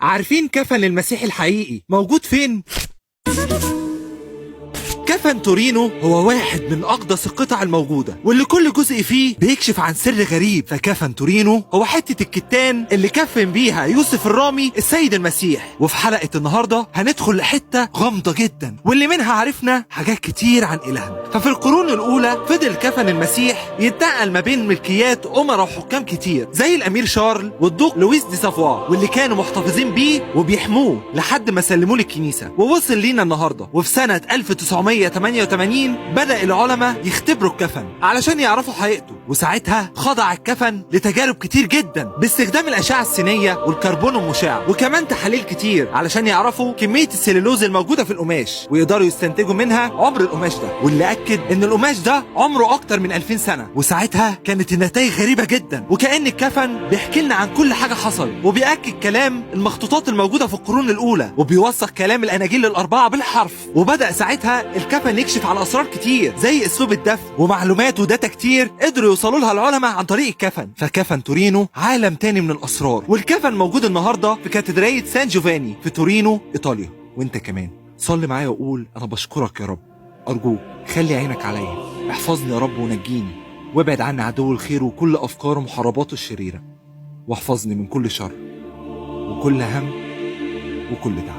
عارفين كفن المسيح الحقيقي موجود فين؟ كفن تورينو هو واحد من أقدس القطع الموجودة، واللي كل جزء فيه بيكشف عن سر غريب. فكفن تورينو هو حتة الكتان اللي كفن بيها يوسف الرامي السيد المسيح. وفي حلقة النهاردة هندخل لحتة غامضة جدا، واللي منها عرفنا حاجات كتير عن إلهنا. ففي القرون الأولى فضل كفن المسيح يتنقل ما بين ملكيات أمراء وحكام كتير، زي الأمير شارل والدوق لويس دي سافوا، واللي كانوا محتفظين بيه وبيحموه لحد ما سلموه للكنيسة ووصل لينا النهاردة. وفي سنة 1988 بدأ العلماء يختبروا الكفن علشان يعرفوا حقيقته، وساعتها خضع الكفن لتجارب كتير جدا باستخدام الأشعة السينية والكربون المشع، وكمان تحاليل كتير علشان يعرفوا كمية السليلوز الموجودة في القماش ويقدروا يستنتجوا منها عمر القماش ده، واللي أكد إن القماش ده عمره أكتر من 2000 سنة. وساعتها كانت النتائج غريبة جدا، وكأن الكفن بيحكي لنا عن كل حاجة حصلت، وبيأكد كلام المخطوطات الموجودة في القرون الأولى، وبيوثق كلام الأناجيل الأربعة بالحرف. وبدأ ساعتها الكفن يكشف على أسرار كتير زي أسلوب الدفن ومعلومات وداتا كتير قدروا يوصلوا لها العلماء عن طريق الكفن. فكفن تورينو عالم تاني من الأسرار، والكفن موجود النهاردة في كاتدرائية سان جوفاني في تورينو إيطاليا. وانت كمان صلي معايا وقول: أنا بشكرك يا رب، أرجوك خلي عينك عليا، احفظني يا رب ونجيني، وابعد عني عدو الخير وكل أفكاره ومحارباته الشريرة، واحفظني من كل شر وكل هم وكل تعب.